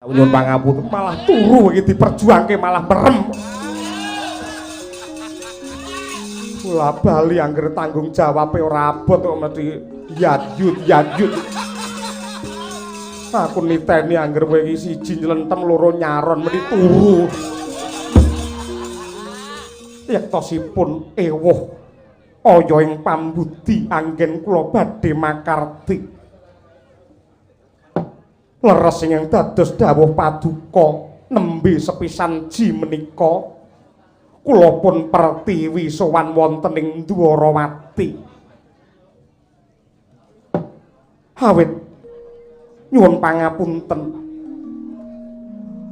Nyuwun pangapunten malah turu iki diperjuangke malah merem. Kula bali angger tanggung jawabe ora abot kok mesti yajut. Aku niteni angger kowe iki siji nylentem loro nyaron mesti turu. Yektosipun ewuh aya ing pambudi anggen kula badhe makarti. Leres ingkang dados dawuh paduka nembe sepisan ji menika kula pun pertiwi sowan wonten ing Dwarawati. Awit nyuwun pangapunten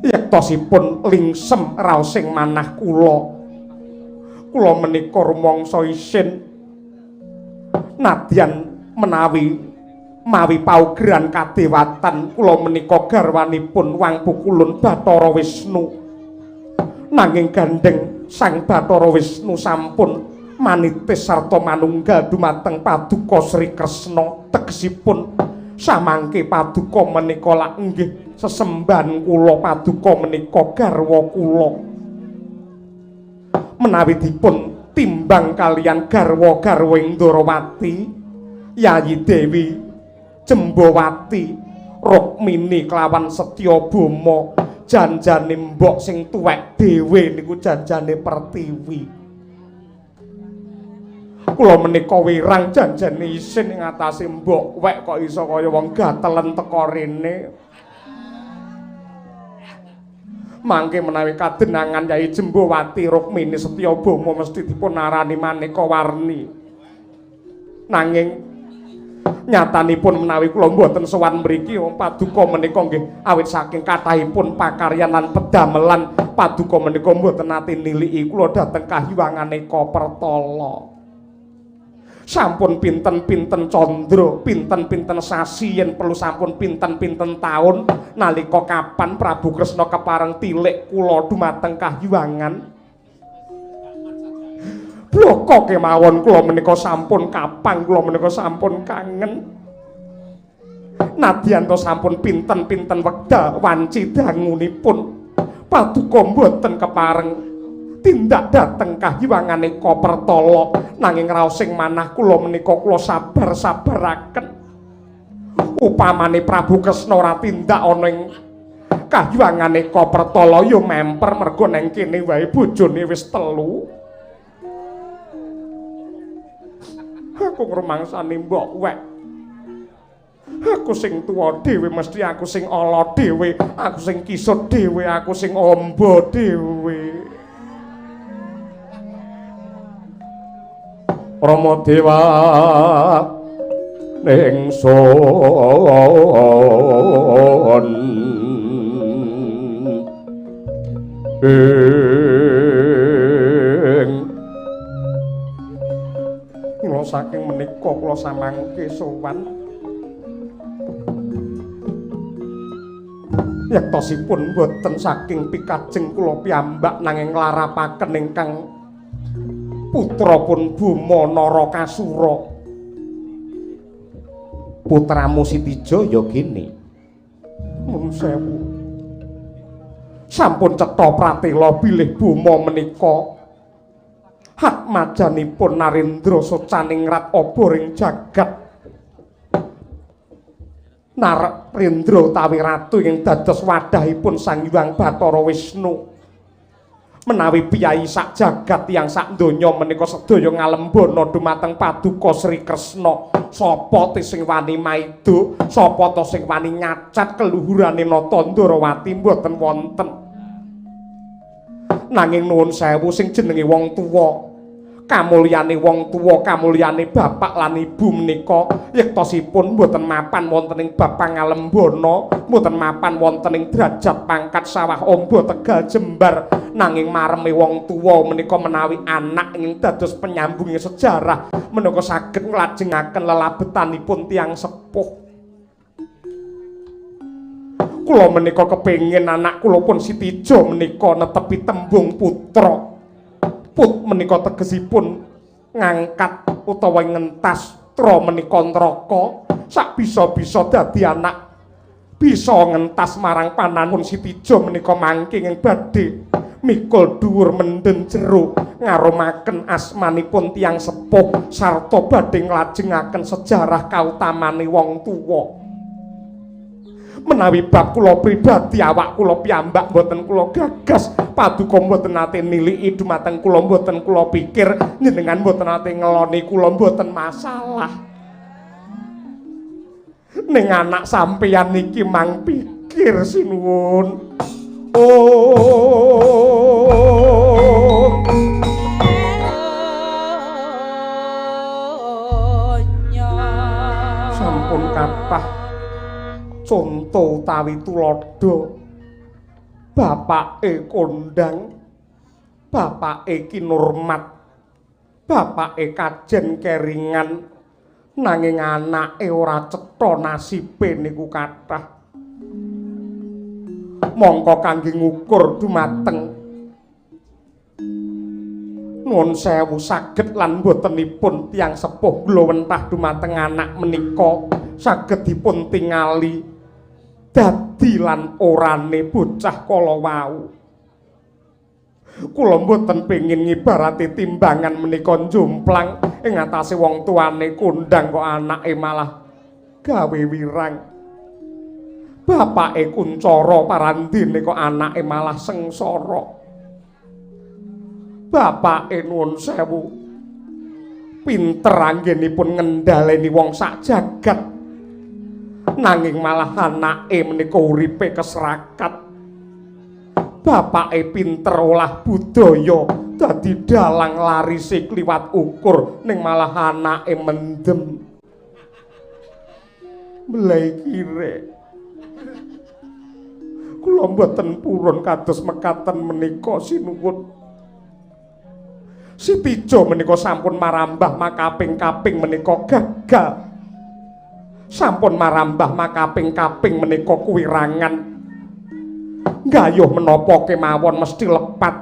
yektosipun lingsem raosing manah kula menika rumangsa isin nadyan menawi mawi paugeran kadewatan kula menika garwanipun Wang Pukulun Bathara Wisnu nanging gandeng Sang Bathara Wisnu sampun manitis sarta manunggal dumateng Paduka Sri Kresna tegesipun samangke paduka menika lak nggih sesembahan kula paduka menika garwa kula menawi dipun timbang kalian garwa-garwa ing Dwarawati Yayi Dewi Jembawati Rukmini kelawan Setyabama janjane mbok sing tuwek dhewe niku janjane Pertiwi. Kula menika wirang janjane isin ing atase mbok wek kok iso kaya wong gatelen teka rene. Mangke menawi kadenangan Yayi Jembawati Rukmini Setyabama mesti dipun arani maneka warni. Nanging nyatanipun menawi kula mboten sowan mriki paduka menika nggih awit saking kathahipun pakaryan lan pedamelan paduka menika mboten nate niliki kula dhateng Kahyuwangan Eka Pertala. Sampun pinten-pinten candra, pinten-pinten sasi yen perlu sampun pinten-pinten taun nalika kapan Prabu Kresna kepareng tilik kula dumateng Kahyuwangan. Bloko kemawon kula menika sampun kapang, kula menika sampun kangen. Nadyan to sampun pinten-pinten wekdal wanci dangunipun paduka mboten kepareng tindak dhateng Kahyuwangan Eka Pertala nanging raosing manah kula menika kula sabar-sabaraken. Upamane Prabu Kresna ora tindak ana ing Kahyuwangan Eka Pertala ya memper mergo nang kene wae bojone wis 3. Aku ngrumangsani mbok wek. Aku sing tuwa dhewe mesti aku sing ala dhewe, aku sing kisut dhewe, aku sing amba dhewe. Rama Dewa ning saking menika kula samangke sowan yektosipun boten saking pikajeng kula piyambak nanging nglarapaken ingkang putra pun Buma Narakasura putramu Sitijo ya kene mun sewu sampun cetha pratela bilih Buma menika hak majanipun Narendra socaning rat oboring jagat. Narendra utawi ratu ing dados wadhahipun Sang Hyang Bathara Wisnu. Menawi piyai sak jagat tiyang sak donya menika sedaya ngalembana dumateng Paduka Sri Kresna. Sapa sing wani maido, sapa sing wani nyacat keluhurane Nata Ndarawati mboten wonten. Nanging nuwun sewu sing jenenge wong tuwa kamulyane wong tuwa kamulyane bapak lan ibu menika yektosipun mboten mapan wonten ing bab pangalembana mboten mapan wonten ing derajat pangkat sawah amba tegal jembar nanging mareme wong tuwa menika menawi anak ing dados penyambunge sejarah menika saged nglajengaken lelabetanipun tiyang sepuh. Kula menika kepengin anak kula pun Sitijo menika netepi tembung putra. Put menika tegesipun ngangkat utawa ngentas tra menika nraka sak bisa-bisa dadi anak bisa ngentas marang pananun Sitijo menika mangke ing badhe mikul dhuwur menden jero ngaromaken asmanipun tiyang sepuh sarta badhe nglajengaken sejarah kautamane wong tuwa. Menawi bab kula pribadi awak kula piyambak mboten kula gagas paduka mboten nate niliki dumateng kula mboten kula pikir njenengan mboten nate ngeloni kula mboten masalah. Ning anak sampeyan niki mang pikir sinuwun. Sampun kathah conto utawi tuladha bapake kondang, bapake kinurmat, bapake kajen keringan, nanging anake ora cetha nasibe niku kathah. Mongko kangge ngukur dumateng nuwun sewu saged lan botenipun tiyang sepuh glowentah dumateng anak menika saged dipun tingali dadi lan orane bocah kala wau. Kula mboten pengin ngibarati timbangan menika jomplang ing atase wong tuane kondang kok anake malah gawe wirang. Bapake Kuncara parandene kok anake malah sengsara. Bapake nuwun sewu pinter anggenipun ngendhaleni wong sak jagat. Nanging malah anake menika uripe keserakat. Bapake pinter olah budaya dadi dalang larise kliwat ukur ning malah anake mendem. Mulai kire kula mboten purun kados mekaten menika sinuwun. Sitijo menika sampun marambah makaping-kaping menika gagal. Sampun marambah makaping-kaping menika kuwirangan. Gayuh menapa kemawon mesti lepat.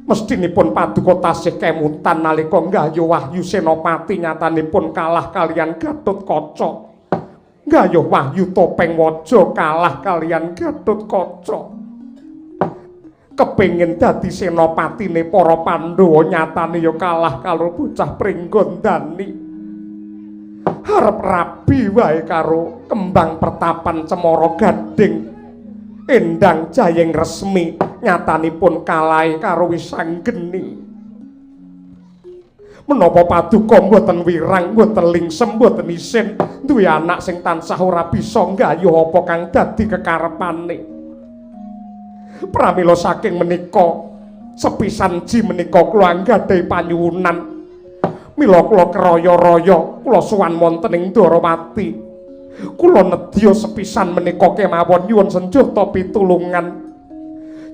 Mestinipun paduka tasih kemutan nalika gayuh Wahyu Senopati nyatanipun kalah kaliyan Gatotkaca. Gayuh Wahyu Topeng Waja kalah kaliyan Gatotkaca. Kepengin dadi senopatine para Pandhawa nyatane ya kalah karo bocah Pringgondani. Harep rabi wae karo kembang pertapan Cemara Gading. Endang Jayeng Resmi nyatanipun kalah karo Wisanggeni. Menapa paduka mboten wirang, mboten lingsem, mboten isin duwe anak sing tansah ora bisa nggayuh apa kang dadi kekarepane. Pramila saking menika sepisan ji menika kula anggadhahi panyuwunan. Mila kula keraya-raya kula sowan wonten ing Darawati. Kula nedya sepisan menika kemawon nyuwun senjata pitulungan.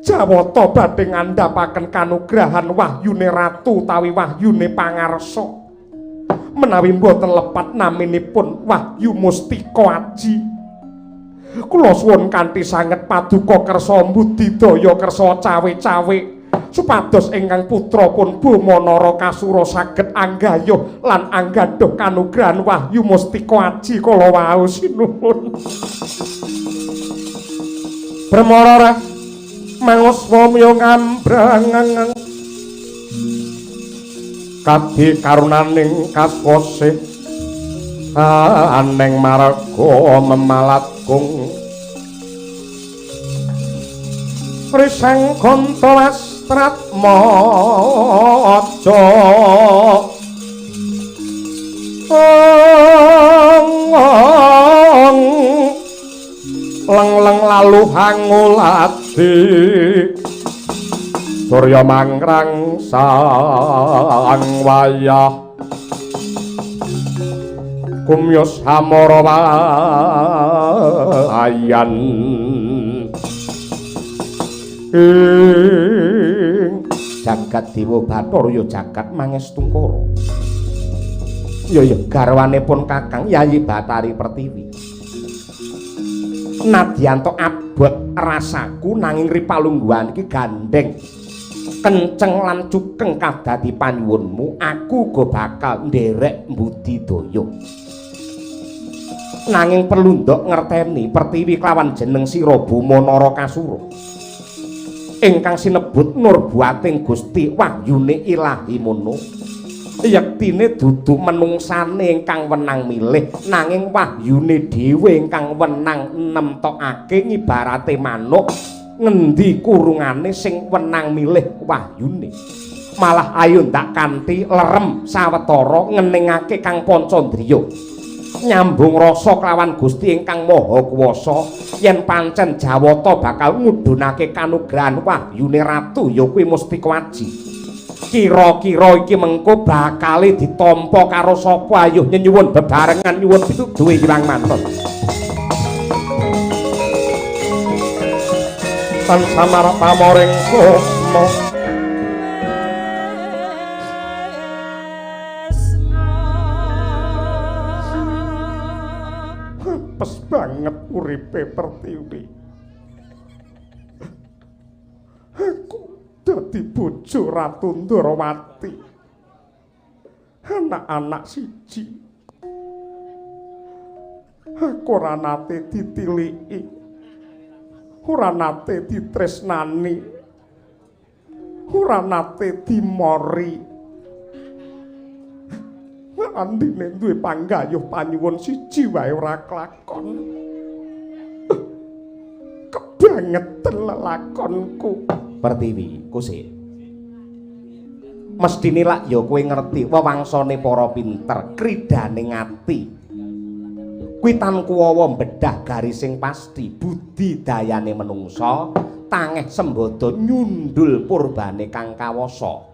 Jawata badhe ngandhapaken kanugrahan wahyune ratu utawi wahyune pangarsa. Menawi mboten lepat naminipun Wahyu Mustika Aji. Kula suwun kanthi sanget paduka kersa mbudidaya kersa cawe-cawe supados ingkang putra pun Bama Narakasura saged anggayuh lan anggadhuh kanugrahan Wahyu Mustika Aji kala wau sinuwun. Bremara mangos wamya ngambrangang kadhi karunaning kaswasih aneng marga memalatkung risang kanta wastrat maca leng-leng lalu hangulati surya mangrang sang wayah kumyos hamara wayan jagat dewa Bathara jagat mangestungkara ya garwanipun Kakang Yayi Bathari Pertiwi. Nadyanto abot rasaku nanging ripalungguhan iki gandeng kenceng lan cukeng kadadi panyuwunmu, aku uga bakal nderek mbudidaya. Nanging perlu ndok ngerteni Pertiwi kelawan jeneng sira Buma Narakasura ingkang sinebut nur buating Gusti wahyune ilahi mono yektine dudu menungsane ingkang wenang milih nanging wahyune dhewe ingkang wenang nemtokake ngibarate manuk ngendi kurungane sing wenang milih wahyune malah ayo ndak kanthi lerem sawetara ngeningake Kang Pancandriya nyambung rasa kelawan Gusti ingkang Maha Kuwasa yen pancen Jawata bakal ngudhunake kanugrahan wahyune ratu ya kuwi mesti kawaji kira-kira iki mengko bakale ditampa karo sapa ayo nyuwun bebarengan nyuwun pituduhe Hyang Manton tan samar pamoring kono apes banget uripe Pertiwi aku dadi bojo Ratu Ndarawati anak-anak siji aku ora nate ditiliki ora nate ditresnani ora nate dimori andine duwe panggayuh panyuwun siji wae ora klakon kebangetan lelakonku Pertiwi kusik mestine lak ya kowe ngerti wewangsane para pinter kridane ngati kuwi tan kuwawa mbedah garising pasti budidayane menungsa tangeh sembodo nyundul purbane kang kawasa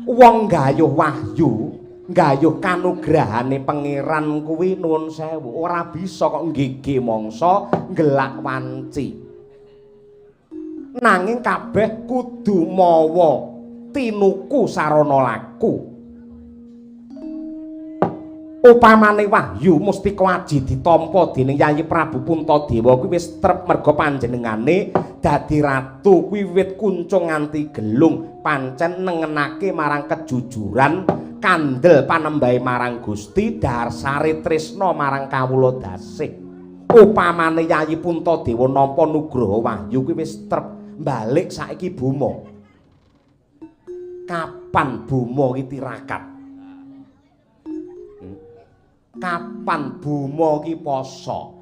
wong gayuh wahyu gayuh kanugrahane pangeran kuwi nuwun sewu ora bisa kok nggege mangsa ngelak wanci nanging kabeh kudu mawa tinuku sarana laku upamane wahyu mesti kawaji ditampa dening Yayi Prabu Puntadewa kuwi wis trep merga panjenengane dadi ratu kuwi wiwit kuncung nganti gelung pancen nengenake marang kejujuran kandel panembahe marang Gusti dasare tresna marang kawula dasih upamane Yayi Puntadewa nampa nugraha wahyu kuwi wis trep balik saiki Buma kapan Buma iki tirakat kapan Buma ki poso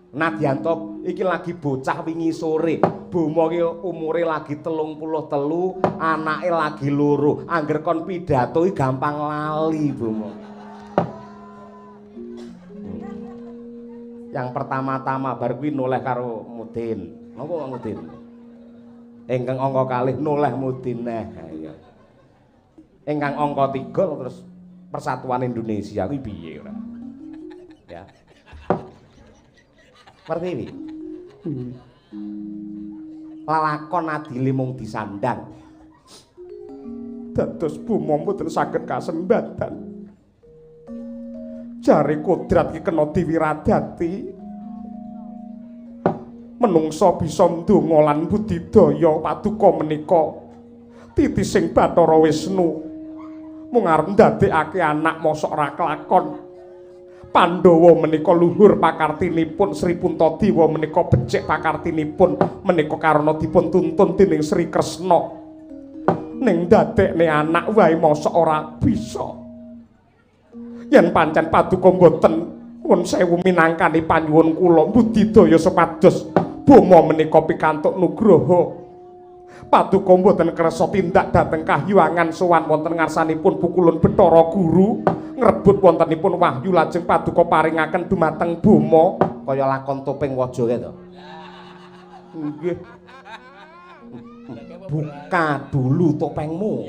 Nadyanto iki lagi bocah wingi sore Buma ki umure lagi 33 anake lagi loro angger kon pidato gampang lali Buma yang pertama-tama bar kuwi noleh karo Mudin napa Mudin ingkang angka kalih noleh Mudin ya ingkang angka 3 terus Persatuan Indonesia kuwi piye ora? Ya. Pertiwi. Lalakon adile mung disandang. Dados Buma mboten saged kasembatan. Jare kodrat iki kena diwiradati. Menungsa bisa ndonga lan budidaya paduka menika titising Bathara Wisnu. Mung arep ndadekake anak mosok ora kelakon Pandhawa menika luhur pakartinipun Sri Puntadewa menika becik pakartinipun menika karana dipun tuntun dening Sri Kresna ning ndadekne anak wae mosok ora bisa yen pancen paduka mboten nuwun sewu minangkani panyuwun kula budidaya supados Buma menika pikantuk nugraha paduka mboten kersa tindak dhateng kahyuangan sowan wonten ngarsanipun pukulun Bathara Guru ngrebut wontenipun wahyu lajeng paduka paringaken dumateng Buma kaya lakon topeng waja kae to. Nggih. Buka dulu topengmu.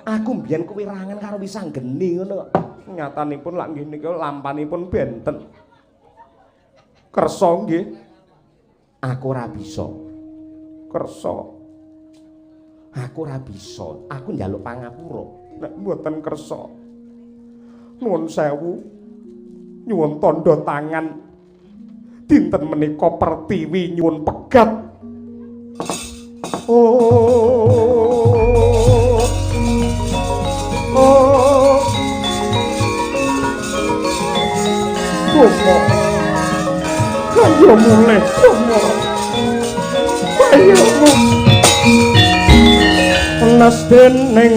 Aku mbiyen kuwirangan karo Wisanggeni ngono kok. Nyatanipun lak nggih nika lampanipun benten. Kersa nggih. Aku ora bisa. Kersa aku ora bisa aku njaluk pangapura nek mboten kersa nuwun sewu nyuwun tandha tangan dinten menika Pertiwi nyuwun pegat oh oh Bomo. Ayo mulih Bomo. Ayo Nes dening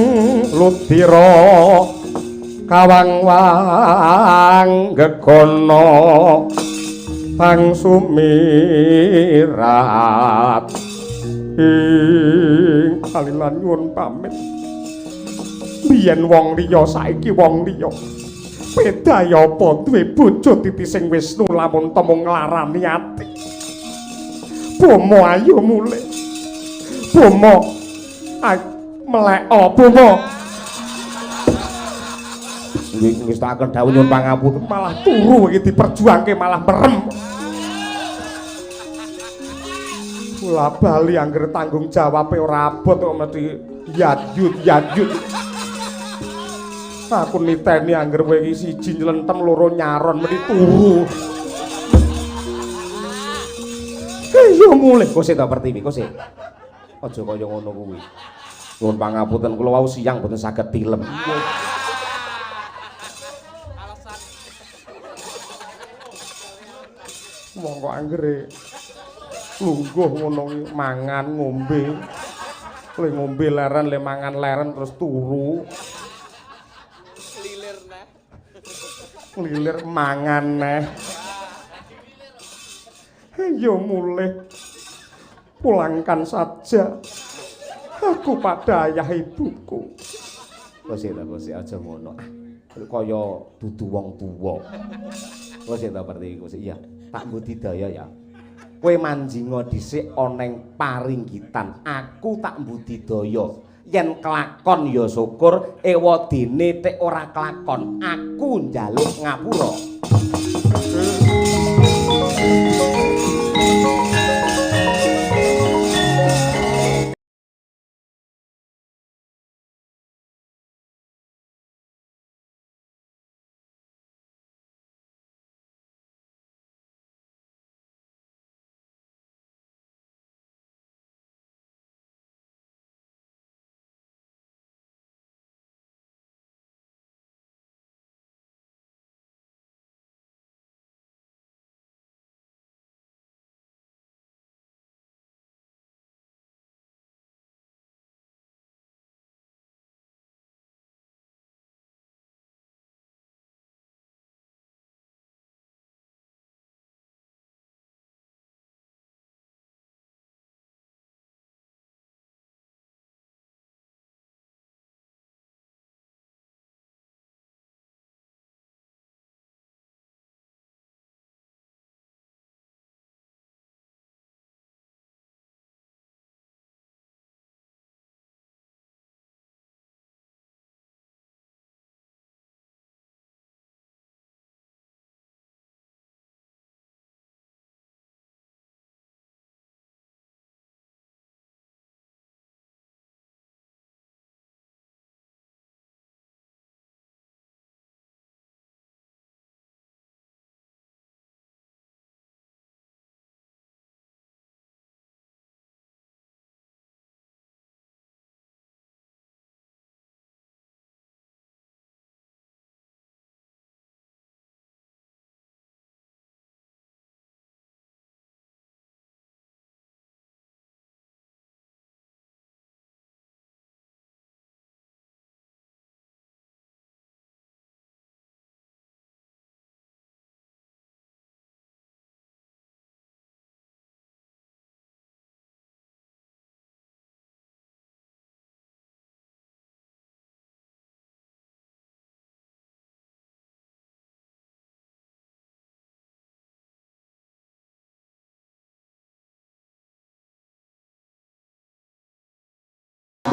Ludira kawang-wang gegono pang sumirat ing kalilan nyuwun pamit biyen wong liya saiki wong liya bedaya apa duwe bojo titi sing Wisnu lamun temu nglarani ati Bomo ayo mulih Bomo melek Bomo wis tak akan dawuh nyuwun pangapunten malah turu iki diperjuangke malah merem kula bali angger tanggung jawabe ora abot kok mesti yadut aku niteni angger kowe iki siji nylentem loro nyaron mesti turu yo mulih kok sik ta pertiwi kok sik aja kaya ngono kuwi nyuwun pangapunten kula wau siang boten saged tilem monggo anggere lungguh ngono mangan ngombe le ngombe leren le mangan leren terus turu lilir mangan neh yo mulih pulangkan saja aku pada ayah ibuku kosek aja ngono kaya dudu wong tuwa kosek ta perti kosek iya tak budidaya ya kowe manjinga dhisik ana ing paringgitan aku tak budidaya yen kelakon ya syukur ewadene tek ora kelakon aku njaluk ngapura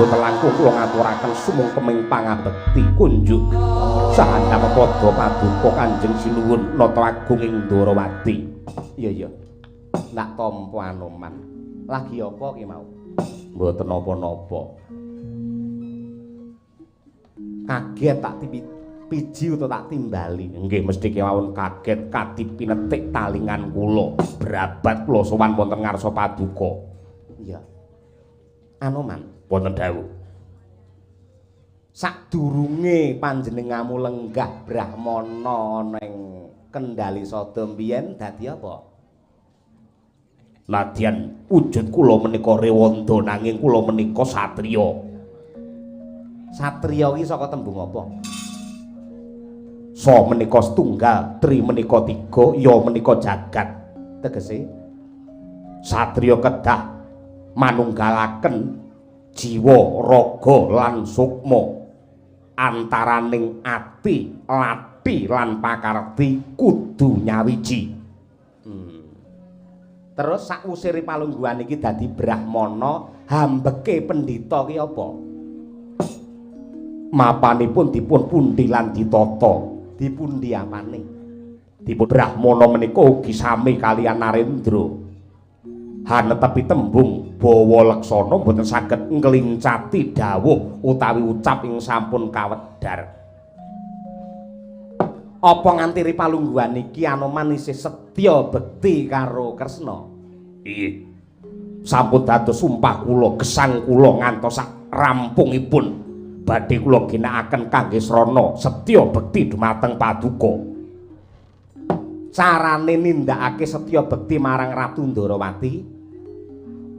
telangkung kula ngaturaken sumung kemeng pangabekti kunjuk sahandhap padha paduka Kanjeng Sinuwun Nata Agung ing Ndarawati. Iya nak tampa Anoman lagi apa ki mau mboten napa-napa kaget tak piji utawa tak timbali nggih mesti kewawon kaget kadipinetik talingan kula brabat kula sowan wonten ngarsa paduka. Iya Anoman wonten dawuh. Sadurunge panjenenganmu lenggah Brahmana ning kendali sada mbiyen dadi apa? Nadyan wujud kula menika rewanda nanging kula menika satriya. Satriya iki saka tembung apa? So menika setunggal, tri menika tiga, ya menika jagat. Tegese satriya kedah manunggalaken jiwa, raga lan sukma antaraning ati, lati lan pakarti kudu nyawiji. Terus sakwise Ripalungguhan iki dadi Brahmana, hambeke pendhita ki apa? Mapanipun dipun pundi lan ditata, dipundi apane? Dipun Brahmana menika ugi sami kaliyan Narendra. Hanetepi tembung bawa leksana boten saged nglincati dawuh utawi ucap ing sampun kawedhar. Apa nganti Ripalungguhan iki Anoman isih setya bekti karo Kresna? Iya. Sampun dados sumpah kula, gesang kula ngantos sak rampungipun badhe kula ginakaken kangge srana setya bekti dumateng Paduka. Carane nindakake setya bekti marang Ratu Ndarawati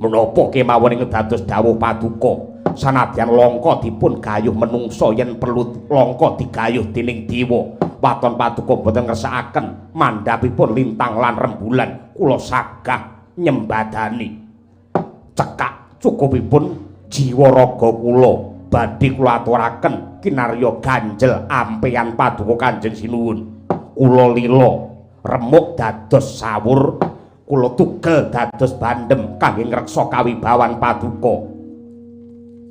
menapa kemawon ing dados dawuh Paduka sanadyan langka dipun gayuh menungsa yen perlu langka digayuh dening dewa. Waton Paduka boten ngersakaken mandhapipun lintang lan rembulan kula sagah nyembadani. Cekak cukupipun jiwa raga kula badhe kula aturaken kinarya ganjel ampeyan Paduka Kanjeng Sinuwun. Kula lila remuk dados sawur, kula tugel dados bandhem kangge ngreksa kawibawan Paduka.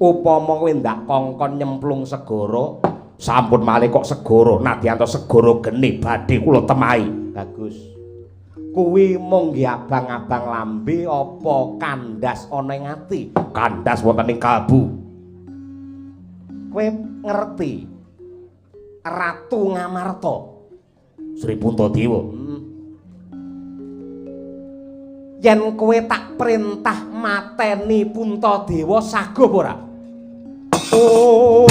Upama kowe ndak kongkon nyemplung segara, sampun malih kok segara nadyanto segara geni badhe kula temahi. Bagus. Kuwi mung nggih abang-abang lambe apa kandas ana ing ati? Kandas wonten ing kalbu. Kowe ngerti Ratu Ngamarta? Sri Puntadewa. Yen kowe tak perintah mateni Puntadewa saguh apa ora? Oh.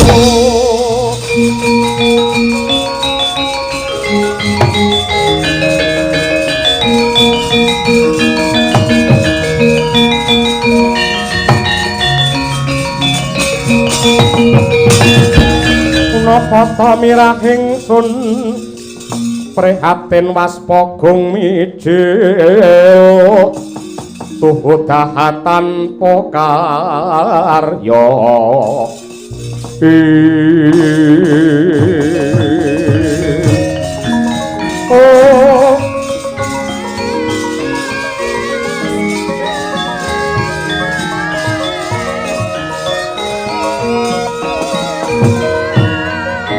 Napa ta mirah ingsun prihatin waspagung mijil tuhu dahatan pokarya. Oh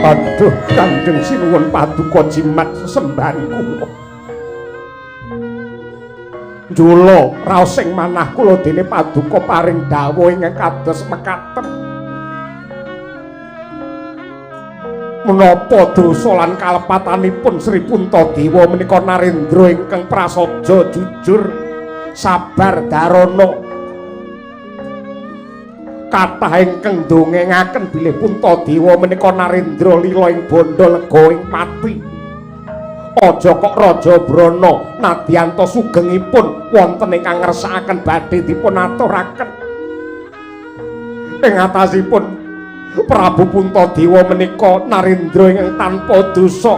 aduh Kanjeng Sinuwun Paduka jimat sesembahan kula. Jula raos ing manah kula dene Paduka paring dawuh ingkang kados mekaten. Menapa dosa lan kalepatanipun Sri Puntadewa menika Narendra ingkang prasaja jujur sabar darana kathah ingkang ndongengaken bilih Puntadewa menika Narendra lila ing bondo lega ing pati. Aja kok Raja Brana nadyanto sugengipun wonten ingkang ngersakaken badhe dipun aturaken ing atasipun Prabu Puntadewa menika Narendra ingkang tanpa dosa.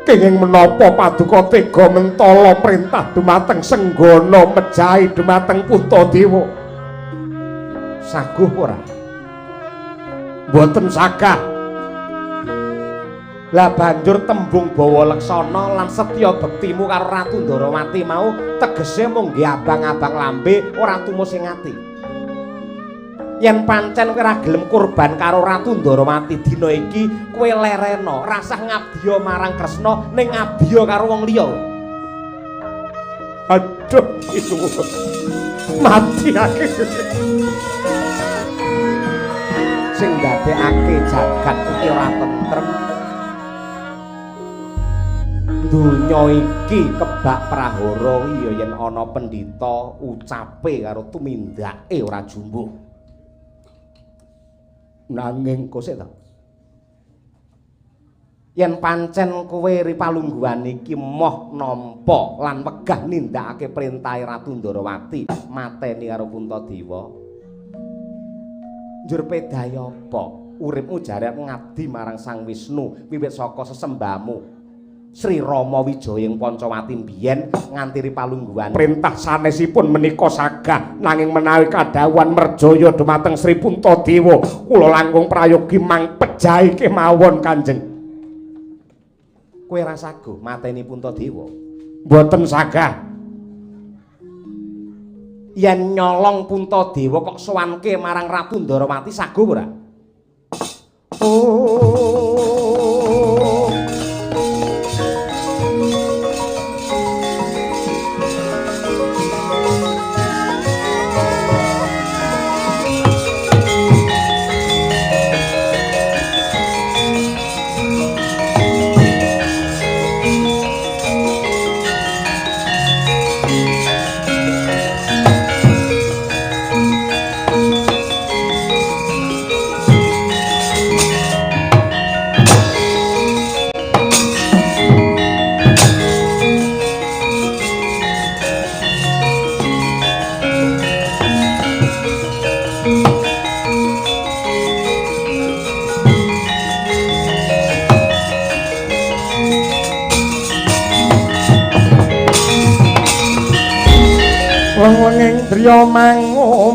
Kenging menapa Paduka tega mentala perintah dumateng Senggana mejahi dumateng Puntadewa? Saguh ora? Mboten sagah. Lah banjur tembung bawa leksana lan setya bektimu karo Ratu Ndarawati mau tegese mung nggih abang-abang lambe ora tumus ing ati. Yen pancen kowe ora gelem kurban karo Ratu Ndarawati dina iki kowe lerena rasah ngabdiya marang Kresna ning ngabdiya karo wong liya. Aduh itu mati akeh sing ndadekake jagat iki ora tentrem. Donya iki kebak prahara ya yen ana pendhita ucape karo tumindake ora jumbuh. Nanging kok sik ta. yen pancen kowe Ripalungguhan iki moh nampa lan wegah nindakake perintah Ratu Ndarawati mateni karo Puntadewa. Njur pedaya apa? Uripmu jare ngabdi marang Sang Wisnu wiwit saka sesembahmu Sri Rama Wijaya ing Pancawati biyen nganti Ripalungguhan. Perintah sanesipun menika sagah nanging menawi kadhawuhan merjaya dumateng Sri Puntadewa kula langkung prayogi mang pejahi kemawon Kanjeng. Kowe ra sago mateni Puntadewa? Mboten sagah. Yen nyolong Puntadewa kok sowanke marang Ratu Ndarawati sago ora? Oh. Wenging driya mangu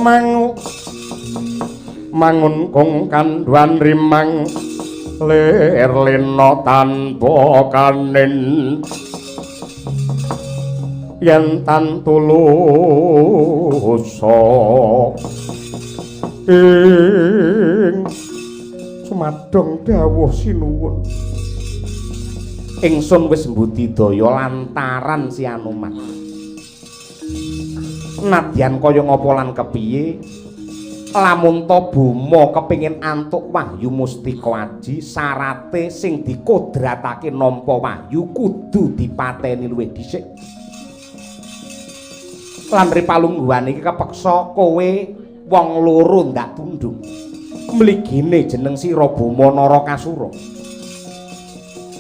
mangun kung kandhuan rimang lir lena tanpa kanin yen tan tulusa ing sumadong dawuh sinuwun ingsun wis mbudidaya lantaran si Anoman. Nadyan kaya ngapa lan kepiye lamun ta Bima kepengin antuk wahyu mustika aji sarate sing dikodratake nampa wahyu kudu dipateni luwih dhisik. Lan Ripalungguhan iki kepeksa kowe wong loro ndak tunduk. Mligine jeneng sira Bima Narakasura.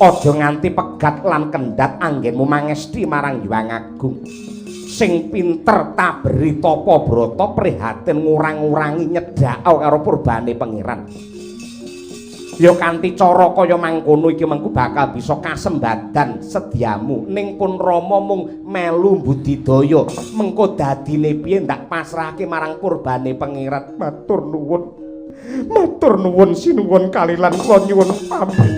Aja nganti pegat lan kendhat anggenmu mangesti marang Hyang Agung. Sing pinter taberi tapa brata prihatin ngurang-urangi nyedhak karo purbane pangeran. Ya kanthi cara kaya mangkono iki mengko bakal bisa kasembadan sediamu ning pun Rama mung melu budidaya mengko dadine piye ndak pasrahke marang purbane pangeran. Matur nuwun sinuwun kalilan kula nyuwun pamit.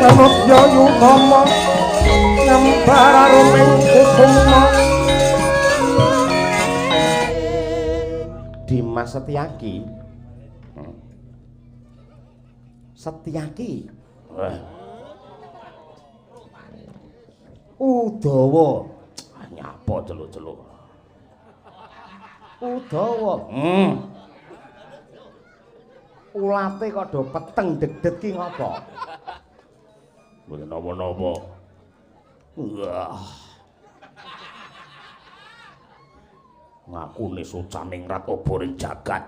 Manut yayu kama nyambar aruming kusuma Dimas Setyaki. Setyaki. Udawa. Nyapa celuk-celuk. Udawa. Ulate kok do peteng degdet ki ngopo? Mboten napa-napa. Wah. Ngakune sucaning rat oboring jagat.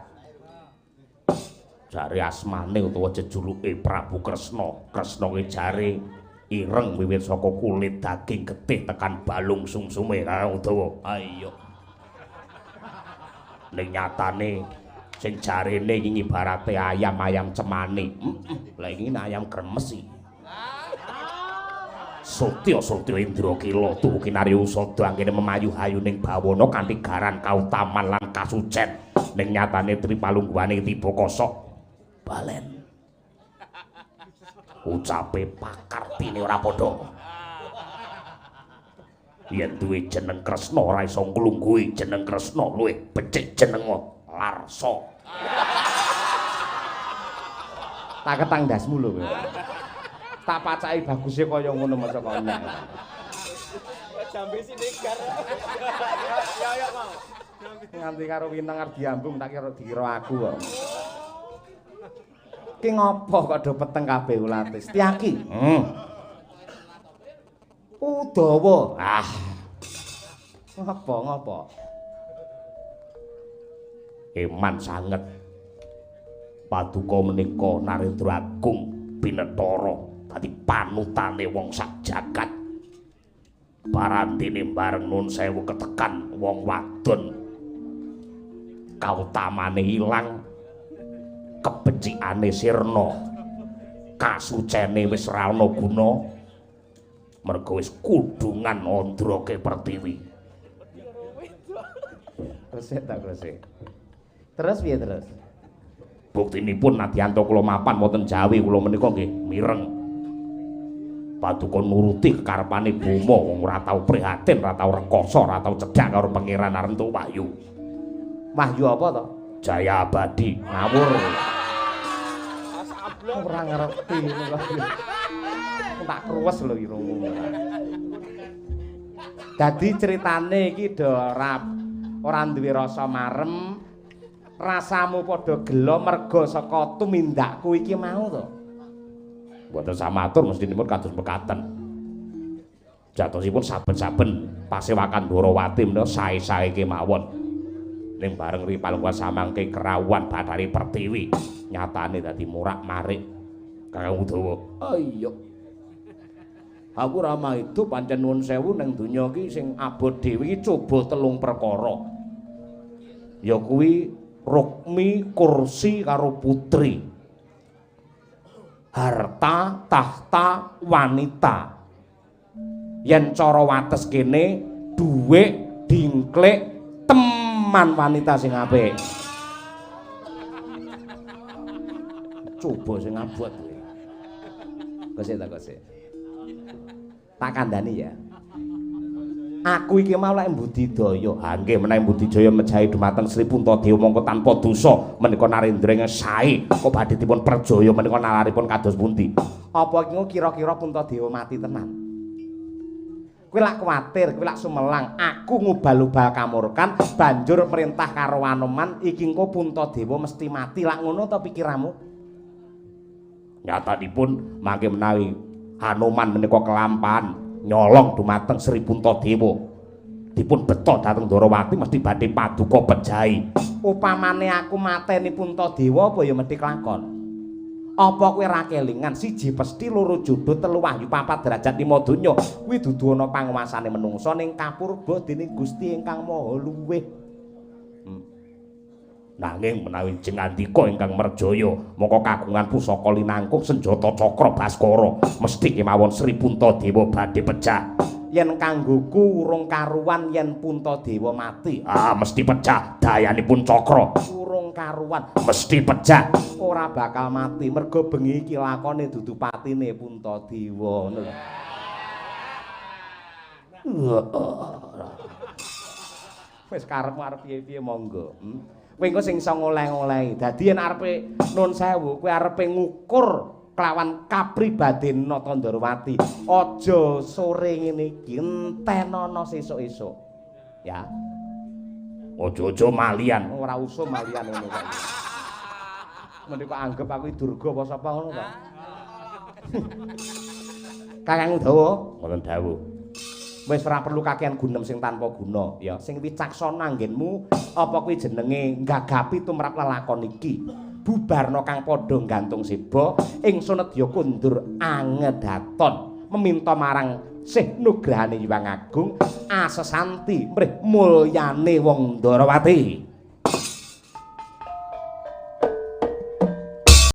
Jare asmane utawa jejuluke Prabu Kresna. Kresna ki jare ireng wiwit saka kulit daging getih tekan balung sumsume ha Udawa. Ayo. Ning nyatane sing jarene iki ibarate ayam-ayam cemane. Lah iki ayam kremes iki. Sotya Indra Kila tuhu kinarya usada anggene memayu hayuning bawana kanthi garan kautaman lan kasucen ning nyatane Tripalungguhane tiba kosok balen ucape pakartine ora padha yen duwe jeneng Kresna ora iso nglungguhi jeneng Kresna luwih becik jeneng Larsa tak ketang dasmu lho kowe tak pacai bagusnya kaya ngono maca konyang. Jambe sinegar. Ya mau. Nganti karo Wineng arep diambung tak kira dikira aku kok. Ki ngopo kok do peteng kabeh ulate? Setyaki. Udawa. Ngopo? Eman sanget. Paduka menika Narendra Agung Pinethara dadi panutane wong sak jagat. Parantine bareng Nun Sewu ketekan wong wadon. Kautamane ilang, kebecikane sirna, kasucene wis ra ana guna. Mergo wis kudungan Andrake Pertiwi. Terus piye terus? Buktinipun nadyanto kula mapan wonten Jawi kula menika nggih mireng. Paduka nuruti karepane Boma wong ora tau prihatin, ora tau rekoso, ora tau cedhak karo Pangeran Arentu Wahyu. Wahyu apa to? Jaya Abadi. Ngawur. Ora ngerti lho. Tak kruwes lho irungmu. Dadi critane iki do ora duwe rasa marem. Rasamu padha gelo merga saka tumindakku iki mau to. Mboten samatur mestinipun kados mekaten. Jatosipun saben-saben pasewakan Dwarawati menika sae-sae kemawon. Ning bareng ripalungga samangke kerawuhan Bathari Pertiwi nyatane dadi morak-marik Kakang Udawa. Iya. Aku rama itu pancen nuwun sewu ning donya iki sing abot dhewe iki coba 3 perkara. Ya kuwi Rukmi, kursi karo putri. Harta, tahta, wanita. Yen cara wates kene dhuwit, dingklik, teman wanita sing apik. Coba sing abot kuwi. Gosek. Tak kandhani ya. Aku iki mau lek mbudidaya. Ha nggih menawi mbudidaya mejahi dumateng Sri Puntadewa mongko tanpa dosa menika Narendra ing sae kok badhe dipun perjaya menika nalaripun kados pundi. Apa iki kira-kira Puntadewa mati tenan? Kowe lak kuwatir, kowe lak sumelang, aku ngubal-ubal kamurkan banjur perintah karo Anoman iki engko Puntadewa mesti mati. Lak ngono ta pikiranmu? Nyatanipun mangke menawi Anoman menika kelampahan nyolong dumateng Sri Puntadewa dipun beto dhateng Dwarawati mesti badhe paduka pejahi. Upamane aku mateni Puntadewa apa ya mesti kelakon. Apa kowe ra kelingan siji pesthi loro jodho telu wahyu papat derajat 5 donya kuwi dudu ana panguwasane menungsa ning kapurba dening Gusti ingkang Maha Luwih. Nanging menawi jeng andika ingkang merjaya mongko kagungan pusaka linangkung senjata cakra baskara mesti kemawon Sri Puntadewa badhe pecah. Yen kanggoku urung karuan yen Puntadewa mati, mesti pecah dayanipun cakra. Urung karuan mesti pecah. Ora bakal mati mergo bengi iki lakone dudu patine Puntadewa. Wis karepmu arep piye-piye monggo. Kowe engko sing iso ngoleh-ngolehi. Dadi yen arepe Nun Sewu, kowe arepe ngukur kelawan kapribaden Natandrawati. Aja sore ngene iki, entenono sesuk-esuk. Ya. Aja-aja malian. Ora usum malian ngono kok. Mendhe kok anggap aku Durga apa sapa ngono kok. Kakang Udawa, mboten dawuh. Wis ora perlu kakehan gunem sing tanpa guna ya sing wicaksana anggenmu apa kuwi jenenge nggagapi tumrap lelakon iki bubarna kang padha gantung seba ingsun nedya kundur angedaton meminta marang sih nugrahane Hyang Agung asesanti mrih mulyane wong Ndwarawati.